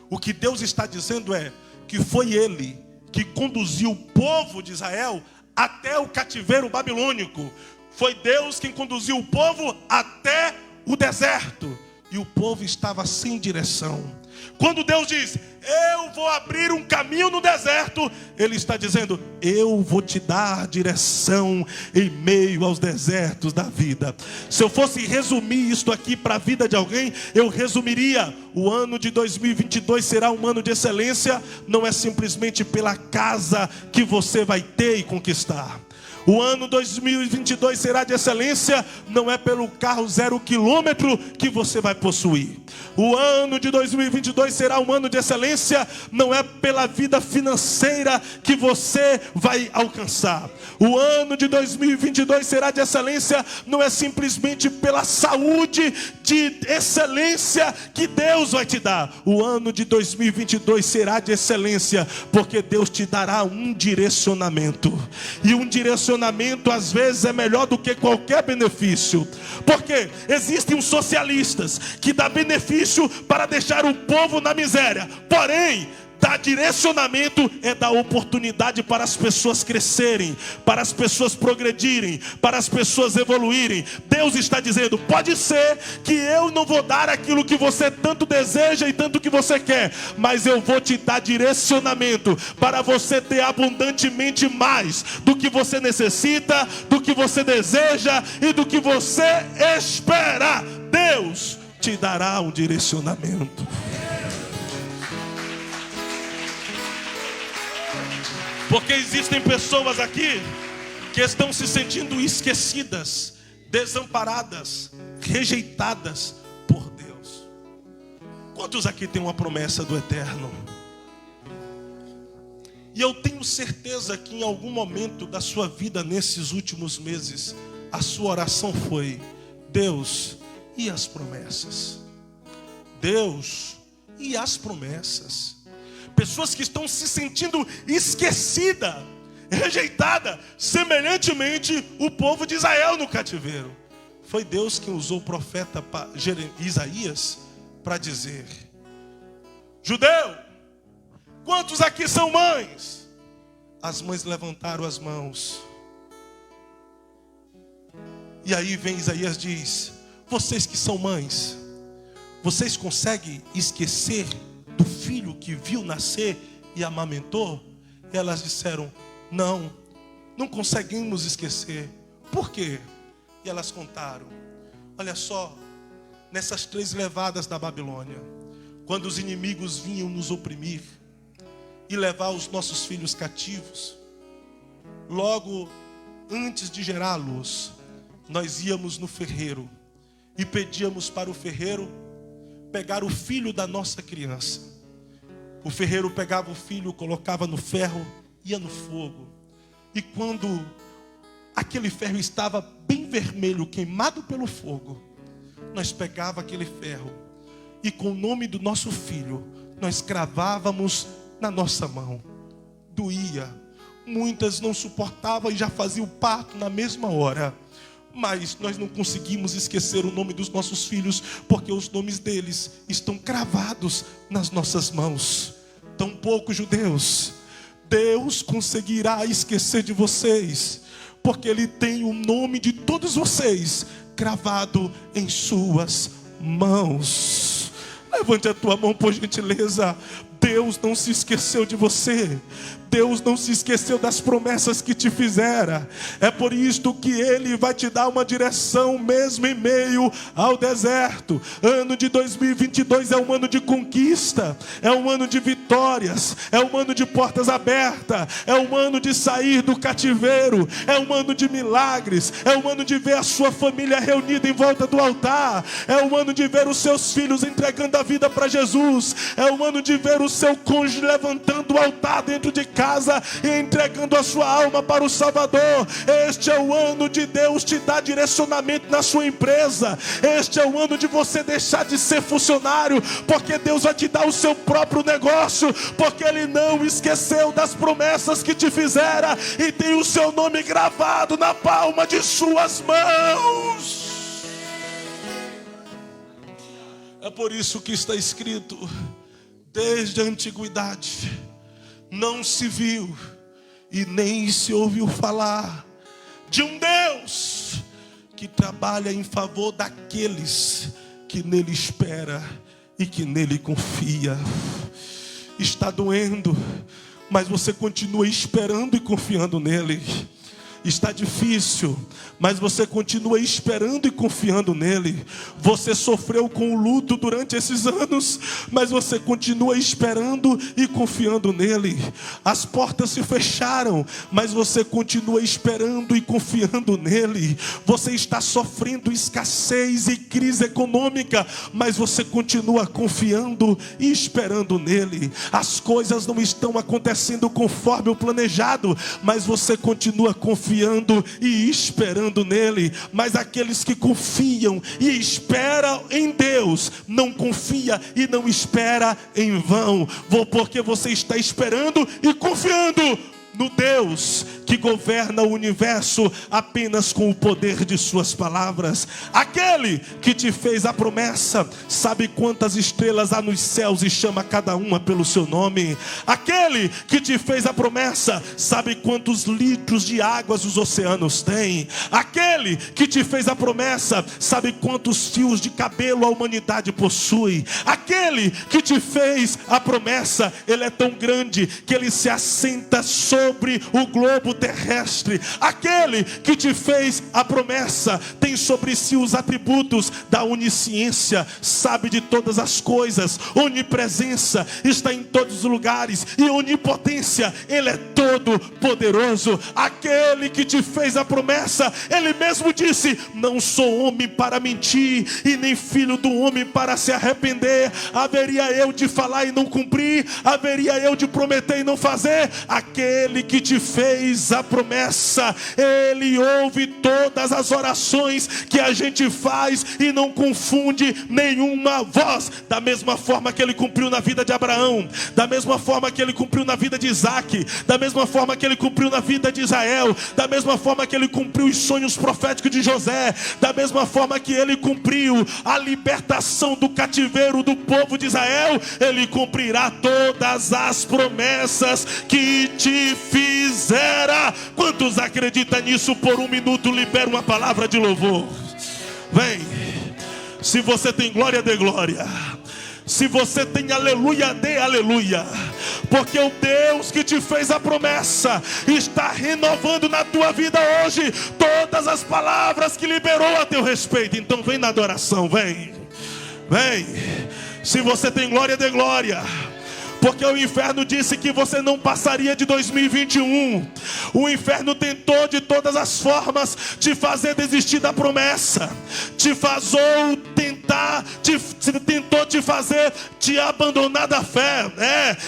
O que Deus está dizendo é que foi Ele que conduziu o povo de Israel até o cativeiro babilônico. Foi Deus quem conduziu o povo até o deserto. E o povo estava sem direção. Quando Deus diz, eu vou abrir um caminho no deserto, Ele está dizendo, eu vou te dar direção em meio aos desertos da vida. Se eu fosse resumir isto aqui para a vida de alguém, eu resumiria: o ano de 2022 será um ano de excelência, não é simplesmente pela casa que você vai ter e conquistar. O ano 2022 será de excelência, não é pelo carro 0 quilômetro que você vai possuir. O ano de 2022 será um ano de excelência, não é pela vida financeira que você vai alcançar. O ano de 2022 será de excelência, não é simplesmente pela saúde de excelência que Deus vai te dar. O ano de 2022 será de excelência, porque Deus te dará um direcionamento. E um direcionamento às vezes é melhor do que qualquer benefício. Porque existem os socialistas que dão benefício para deixar o povo na miséria. Porém, dar direcionamento é dar oportunidade para as pessoas crescerem, para as pessoas progredirem, para as pessoas evoluírem. Deus está dizendo, pode ser que eu não vou dar aquilo que você tanto deseja e tanto que você quer, mas eu vou te dar direcionamento para você ter abundantemente mais do que você necessita, do que você deseja e do que você espera. Deus te dará um direcionamento. Porque existem pessoas aqui que estão se sentindo esquecidas, desamparadas, rejeitadas por Deus. Quantos aqui têm uma promessa do eterno? E eu tenho certeza que em algum momento da sua vida, nesses últimos meses, a sua oração foi: Deus, e as promessas? Deus, e as promessas? Pessoas que estão se sentindo esquecidas, rejeitada, semelhantemente o povo de Israel no cativeiro. Foi Deus quem usou o profeta Isaías para dizer: judeu, quantos aqui são mães? As mães levantaram as mãos. E aí vem Isaías e diz: vocês que são mães, vocês conseguem esquecer do filho que viu nascer e amamentou? E elas disseram: não, não conseguimos esquecer. Por quê? E elas contaram: olha só, nessas 3 levadas da Babilônia, quando os inimigos vinham nos oprimir e levar os nossos filhos cativos, logo antes de gerar a luz, nós íamos no ferreiro e pedíamos para o ferreiro pegar o filho da nossa criança. O ferreiro pegava o filho, colocava no ferro, ia no fogo. E quando aquele ferro estava bem vermelho, queimado pelo fogo, nós pegava aquele ferro e com o nome do nosso filho, nós cravávamos na nossa mão. Doía. Muitas não suportavam e já faziam o parto na mesma hora. Mas nós não conseguimos esquecer o nome dos nossos filhos, porque os nomes deles estão cravados nas nossas mãos. Tampouco, judeus, Deus conseguirá esquecer de vocês, porque Ele tem o nome de todos vocês cravado em suas mãos. Levante a tua mão, por gentileza. Deus não se esqueceu de você. Deus não se esqueceu das promessas que te fizera. É por isto que Ele vai te dar uma direção mesmo em meio ao deserto. Ano de 2022 é um ano de conquista, é um ano de vitórias, é um ano de portas abertas, é um ano de sair do cativeiro, é um ano de milagres, é um ano de ver a sua família reunida em volta do altar, é um ano de ver os seus filhos entregando a vida para Jesus, é um ano de ver o seu cônjuge levantando o altar dentro de casa e entregando a sua alma para o Salvador. Este é o ano de Deus te dar direcionamento na sua empresa. Este é o ano de você deixar de ser funcionário, porque Deus vai te dar o seu próprio negócio, porque Ele não esqueceu das promessas que te fizera e tem o seu nome gravado na palma de suas mãos. É por isso que está escrito: desde a antiguidade não se viu e nem se ouviu falar de um Deus que trabalha em favor daqueles que nele espera. e que nele confia. Está doendo, mas você continua esperando e confiando nele. Está difícil, mas você continua esperando e confiando nele. Você sofreu com o luto durante esses anos, mas você continua esperando e confiando nele. As portas se fecharam, mas você continua esperando e confiando nele. Você está sofrendo escassez e crise econômica, mas você continua confiando e esperando nele. As coisas não estão acontecendo conforme o planejado, mas você continua confiando e esperando nele. Mas aqueles que confiam e esperam em Deus, não confia e não espera em vão, porque você está esperando e confiando no Deus que governa o universo apenas com o poder de suas palavras. Aquele que te fez a promessa sabe quantas estrelas há nos céus e chama cada uma pelo seu nome. Aquele que te fez a promessa sabe quantos litros de águas os oceanos têm. Aquele que te fez a promessa sabe quantos fios de cabelo a humanidade possui. Aquele que te fez a promessa, ele é tão grande que ele se assenta sobre o globo terrestre. Aquele que te fez a promessa tem sobre si os atributos da onisciência, sabe de todas as coisas, onipresença, está em todos os lugares, e onipotência, ele é todo poderoso. Aquele que te fez a promessa, ele mesmo disse: não sou homem para mentir, e nem filho do homem para se arrepender. Haveria eu de falar e não cumprir? Haveria eu de prometer e não fazer? Aquele que te fez a promessa, ele ouve todas as orações que a gente faz e não confunde nenhuma voz. Da mesma forma que ele cumpriu na vida de Abraão, da mesma forma que ele cumpriu na vida de Isaac, da mesma forma que ele cumpriu na vida de Israel, da mesma forma que ele cumpriu os sonhos proféticos de José, da mesma forma que ele cumpriu a libertação do cativeiro do povo de Israel, ele cumprirá todas as promessas que te fizera. Quantos acreditam nisso? Por um minuto libera uma palavra de louvor. Vem. Se você tem glória, dê glória. Se você tem aleluia, dê aleluia. Porque o Deus que te fez a promessa está renovando na tua vida hoje todas as palavras que liberou a teu respeito. Então vem na adoração, vem. Vem. Se você tem glória, dê glória. Porque o inferno disse que você não passaria de 2021. O inferno tentou de todas as formas te fazer desistir da promessa. Tentou te fazer te abandonar da fé.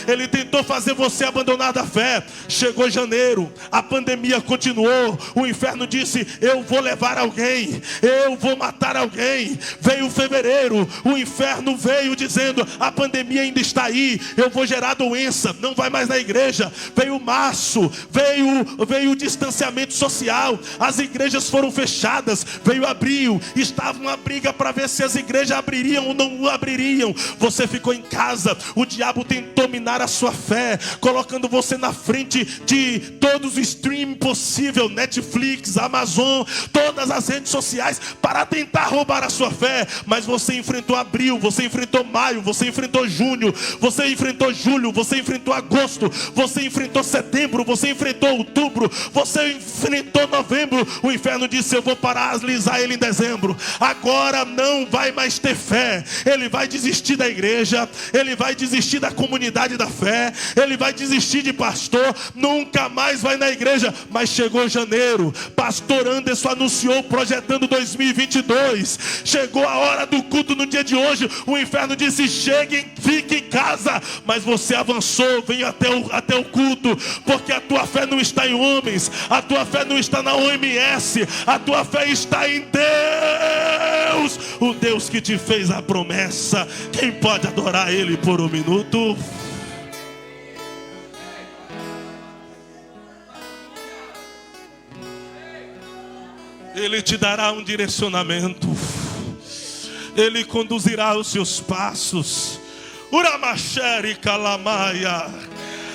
Ele tentou fazer você abandonar da fé. Chegou janeiro, a pandemia continuou. O inferno disse: eu vou levar alguém, eu vou matar alguém. Veio fevereiro, o inferno veio dizendo: a pandemia ainda está aí, eu vou gerar doença, não vai mais na igreja. Veio março, veio o distanciamento social, as igrejas foram fechadas. Veio abril, estava uma briga para ver se as igrejas abririam ou não abririam. Você ficou em casa, o diabo tentou minar a sua fé, colocando você na frente de todos os streams possível, Netflix, Amazon, todas as redes sociais, para tentar roubar a sua fé. Mas você enfrentou abril, você enfrentou maio, você enfrentou junho, você enfrentou julho, você enfrentou agosto, você enfrentou setembro, você enfrentou outubro, você enfrentou novembro. O inferno disse: eu vou paralisar ele em dezembro. Agora não vai mais ter fé. Ele vai desistir da igreja, ele vai desistir da comunidade da fé, ele vai desistir de pastor, nunca mais vai na igreja. Mas chegou janeiro, pastor Anderson anunciou projetando 2022. Chegou a hora do culto no dia de hoje. O inferno disse: cheguem, fique em casa. Mas você avançou, veio até o culto, porque a tua fé não está em homens, a tua fé não está na OMS, a tua fé está em Deus, o Deus que te fez a promessa. Quem pode adorar ele por um minuto? Ele te dará um direcionamento, ele conduzirá os seus passos. Uramacheri Kalamaia.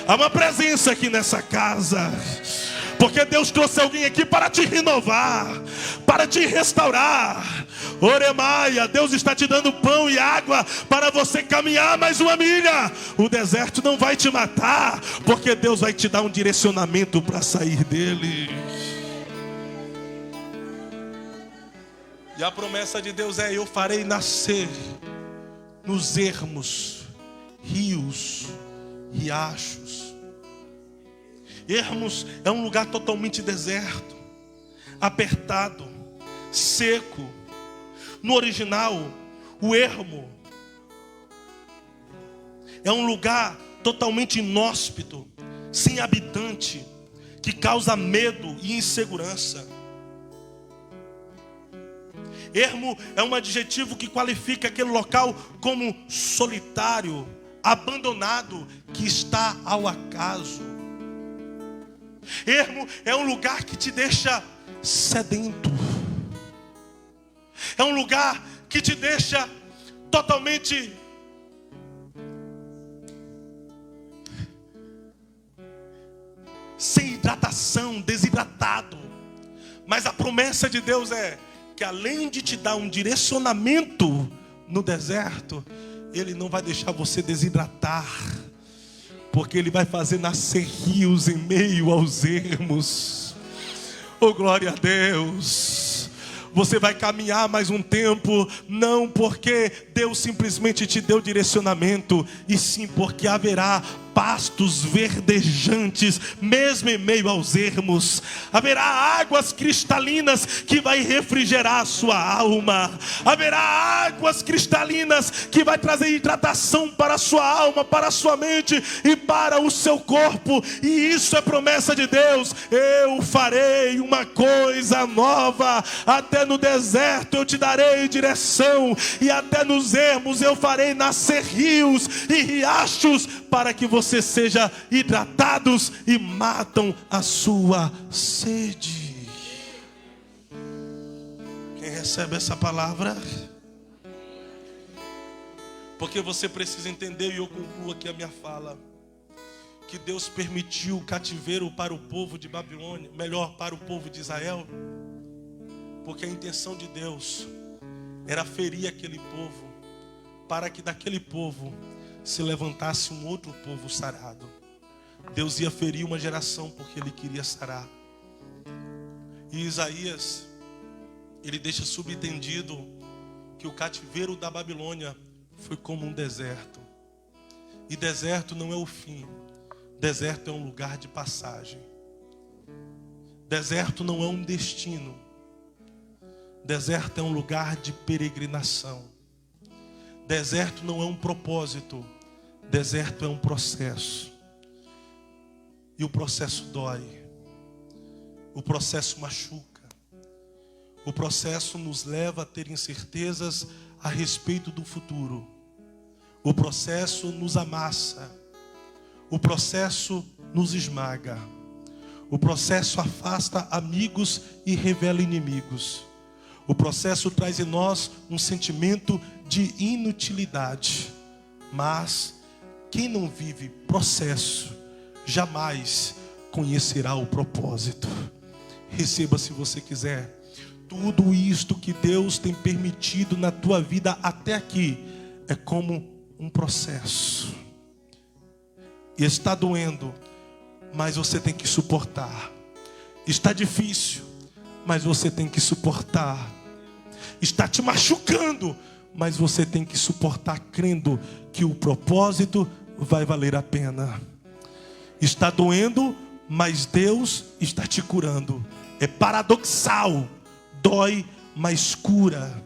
Há uma presença aqui nessa casa, porque Deus trouxe alguém aqui para te renovar, para te restaurar. Oremaia, Deus está te dando pão e água para você caminhar mais uma milha. O deserto não vai te matar, porque Deus vai te dar um direcionamento para sair dele. E a promessa de Deus é: eu farei nascer nos ermos, rios, riachos. Ermos é um lugar totalmente deserto, apertado, seco. No original, o ermo é um lugar totalmente inóspito, sem habitante, que causa medo e insegurança. Ermo é um adjetivo que qualifica aquele local como solitário, abandonado, que está ao acaso. Ermo é um lugar que te deixa sedento. É um lugar que te deixa totalmente sem hidratação, desidratado. Mas a promessa de Deus é que além de te dar um direcionamento no deserto, Ele não vai deixar você desidratar, porque Ele vai fazer nascer rios em meio aos ermos. Oh, glória a Deus! Você vai caminhar mais um tempo, não porque Deus simplesmente te deu direcionamento, e sim porque haverá pastos verdejantes, mesmo em meio aos ermos. Haverá águas cristalinas que vai refrigerar a sua alma. Haverá águas cristalinas que vai trazer hidratação para a sua alma, para a sua mente e para o seu corpo. E isso é promessa de Deus. Eu farei uma coisa nova. Até no deserto eu te darei direção, e até nos ermos eu farei nascer rios e riachos, para que você seja hidratados e matam a sua sede. Quem recebe essa palavra? Porque você precisa entender, e eu concluo aqui a minha fala, que Deus permitiu o cativeiro para o povo de Babilônia, melhor, para o povo de Israel, porque a intenção de Deus era ferir aquele povo, para que daquele povo se levantasse um outro povo sarado. Deus ia ferir uma geração porque Ele queria sarar. E Isaías, ele deixa subentendido que o cativeiro da Babilônia foi como um deserto. E deserto não é o fim. Deserto é um lugar de passagem. Deserto não é um destino. Deserto é um lugar de peregrinação. Deserto não é um propósito. Deserto é um processo. E o processo dói. O processo machuca. O processo nos leva a ter incertezas a respeito do futuro. O processo nos amassa. O processo nos esmaga. O processo afasta amigos e revela inimigos. O processo traz em nós um sentimento de inutilidade. Mas quem não vive processo jamais conhecerá o propósito. Receba, se você quiser, tudo isto que Deus tem permitido na tua vida até aqui é como um processo. E está doendo, mas você tem que suportar. Está difícil, mas você tem que suportar. Está te machucando, mas você tem que suportar, crendo que o propósito vai valer a pena. Está doendo, mas Deus está te curando. É paradoxal. Dói, mas cura.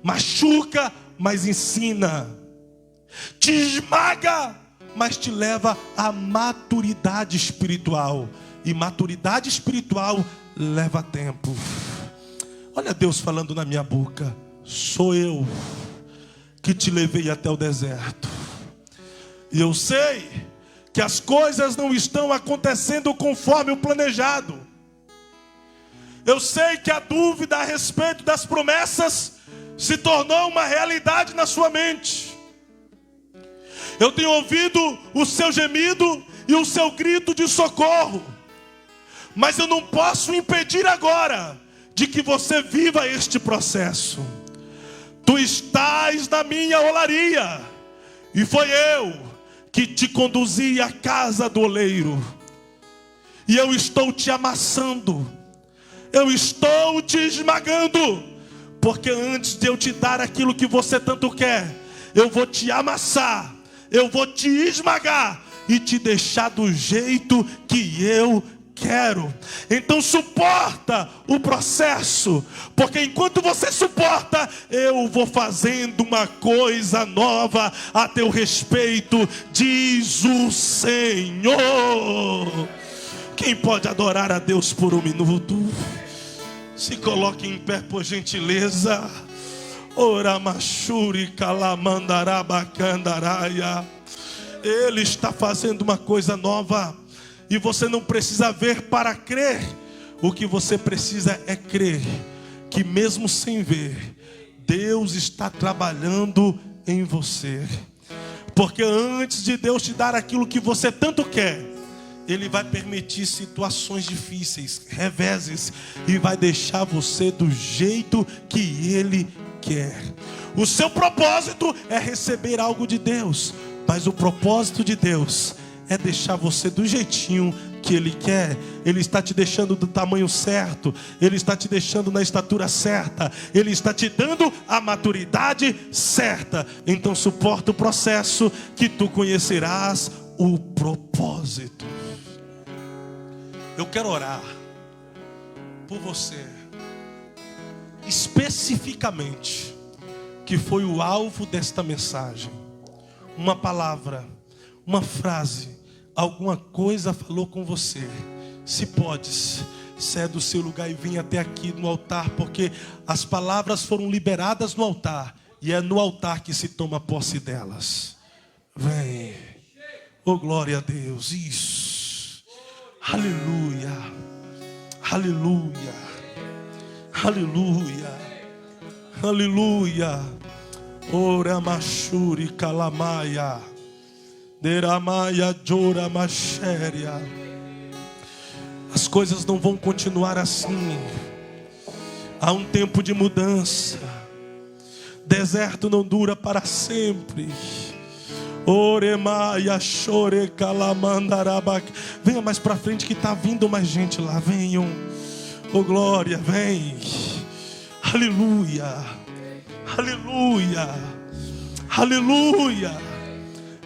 Machuca, mas ensina. Te esmaga, mas te leva à maturidade espiritual. E maturidade espiritual leva tempo. Olha Deus falando na minha boca. Sou eu que te levei até o deserto. E eu sei que as coisas não estão acontecendo conforme o planejado. Eu sei que a dúvida a respeito das promessas se tornou uma realidade na sua mente. Eu tenho ouvido o seu gemido e o seu grito de socorro. Mas eu não posso impedir agora de que você viva este processo. Tu estás na minha olaria, e foi eu que te conduzi à casa do oleiro. E eu estou te amassando, eu estou te esmagando, porque antes de eu te dar aquilo que você tanto quer, eu vou te amassar, eu vou te esmagar e te deixar do jeito que eu quero. Então suporta o processo, porque enquanto você suporta, eu vou fazendo uma coisa nova a teu respeito, diz o Senhor. Quem pode adorar a Deus por um minuto? Se coloque em pé, por gentileza. Ora machuri calamandarabacandaraya. Ele está fazendo uma coisa nova, e você não precisa ver para crer. O que você precisa é crer que mesmo sem ver, Deus está trabalhando em você. Porque antes de Deus te dar aquilo que você tanto quer, Ele vai permitir situações difíceis, reveses, e vai deixar você do jeito que Ele quer. O seu propósito é receber algo de Deus, mas o propósito de Deus é deixar você do jeitinho que Ele quer. Ele está te deixando do tamanho certo, Ele está te deixando na estatura certa, Ele está te dando a maturidade certa. Então suporta o processo, que tu conhecerás o propósito. Eu quero orar por você, especificamente, que foi o alvo desta mensagem. Uma palavra, uma frase, alguma coisa falou com você. Se podes, saia do seu lugar e vem até aqui no altar, porque as palavras foram liberadas no altar, e é no altar que se toma posse delas. Vem. Oh, glória a Deus. Isso. Aleluia. Aleluia. Aleluia. Aleluia. Ora machuri calamaia. Deramaia jora machéria. As coisas não vão continuar assim. Há um tempo de mudança. Deserto não dura para sempre. Oremaia chore calamandarabac. Venha mais para frente que está vindo mais gente lá. Venham. Oh glória, vem. Aleluia. Aleluia. Aleluia.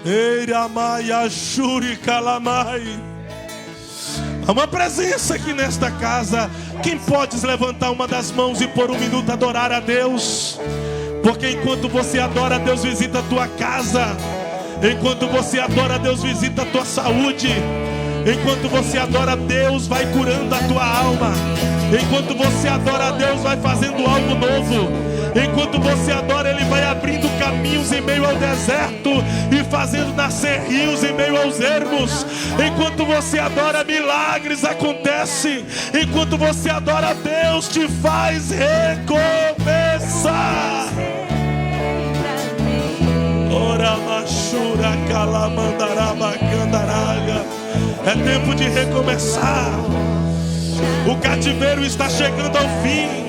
Eiramaia churi calamai. Há uma presença aqui nesta casa. Quem pode levantar uma das mãos e por um minuto adorar a Deus? Porque enquanto você adora, Deus visita a tua casa. Enquanto você adora, Deus visita a tua saúde. Enquanto você adora, Deus vai curando a tua alma. Enquanto você adora, Deus vai fazendo algo novo. Enquanto você adora, Ele vai abrindo caminhos em meio ao deserto e fazendo nascer rios em meio aos ermos. Enquanto você adora, milagres acontecem. Enquanto você adora, Deus te faz recomeçar. Ora machura calamandarabacandaralha. É tempo de recomeçar. O cativeiro está chegando ao fim.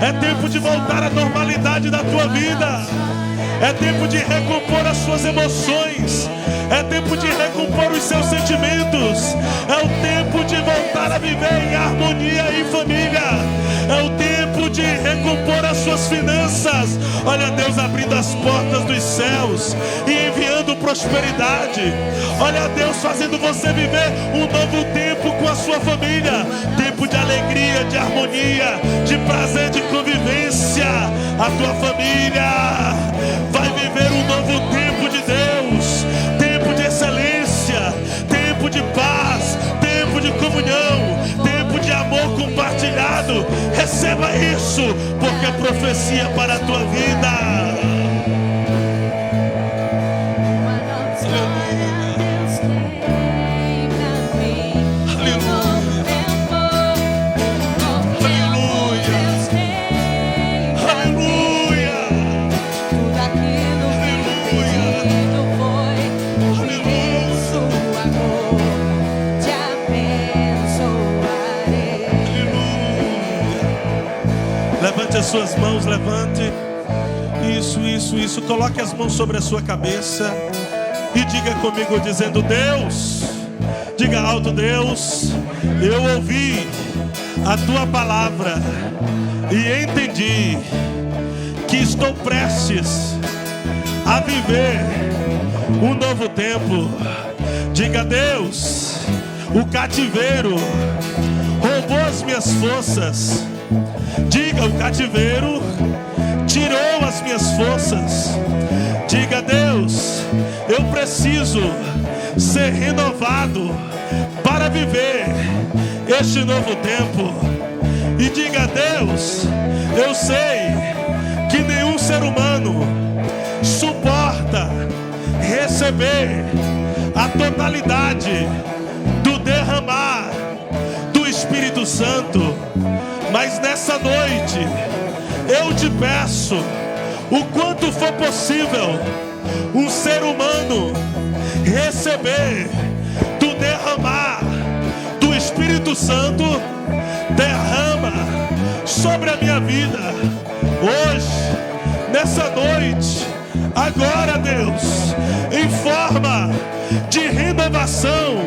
É tempo de voltar à normalidade da tua vida. É tempo de recompor as suas emoções. É tempo de recompor os seus sentimentos. É o tempo de voltar a viver em harmonia e família. É o tempo de recompor as suas finanças. Olha Deus abrindo as portas dos céus e enviando prosperidade. Olha Deus fazendo você viver um novo tempo com a sua família. Tempo de alegria, de harmonia, de prazer, de convivência. A tua família vai viver um novo tempo de Deus. Tempo de excelência, tempo de paz, tempo de comunhão, tempo de amor compartilhado. Receba isso, porque é profecia para a tua vida. Levante as suas mãos, levante. Isso. Coloque as mãos sobre a sua cabeça e diga comigo dizendo: Deus, diga alto: Deus, eu ouvi a tua palavra e entendi que estou prestes a viver um novo tempo. Diga: Deus, o cativeiro roubou as minhas forças. Diga: o cativeiro tirou as minhas forças. Diga: Deus, eu preciso ser renovado para viver este novo tempo. E diga: Deus, eu sei que nenhum ser humano suporta receber a totalidade do derramar do Espírito Santo, mas nessa noite eu te peço, o quanto for possível, um ser humano receber do derramar do Espírito Santo. Derrama sobre a minha vida hoje, nessa noite, agora, Deus, em forma de renovação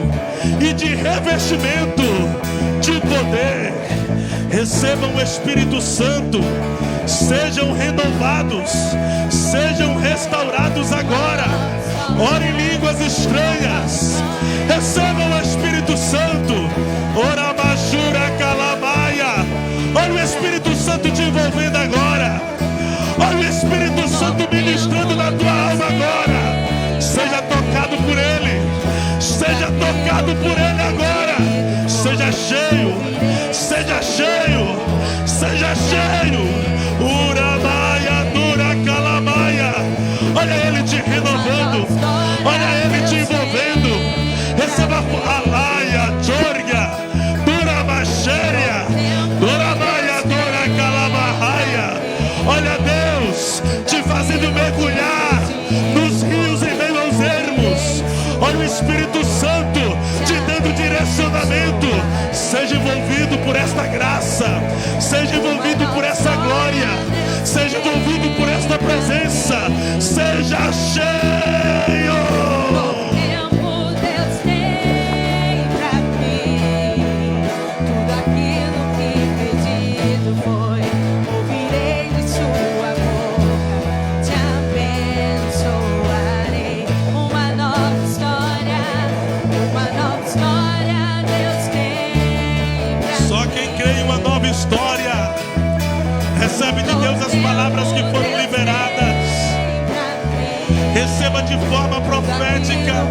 e de revestimento de poder. Recebam o Espírito Santo, sejam renovados, sejam restaurados agora. Ore em línguas estranhas, recebam o Espírito Santo. Ora majura calamaia. Olha o Espírito Santo te envolvendo agora. Olha o Espírito Santo ministrando na tua alma agora. Seja tocado por Ele, seja tocado por Ele agora. Seja cheio, seja cheio, seja cheio. Uramaia, dura calamaia. Olha Ele te renovando, olha Ele te envolvendo. Receba a laia, jorga, dura machéria, dura maia, dura calamaraia. Olha Deus te fazendo mergulhar nos rios em meio aos ermos. Olha o Espírito Santo te dando direcionamento. Seja envolvido por esta graça, seja envolvido por essa glória, seja envolvido por esta presença. Seja cheio. História, recebe de Deus as palavras que foram liberadas. Receba de forma profética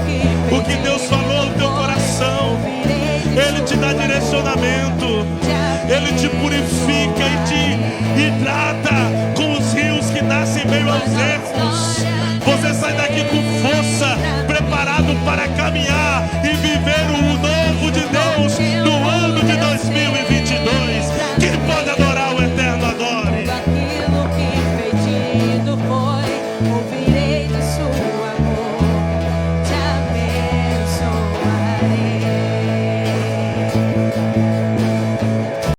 o que Deus falou no teu coração. Ele te dá direcionamento, Ele te purifica e te hidrata com os rios que nascem em meio aos ermos. Você sai daqui com força,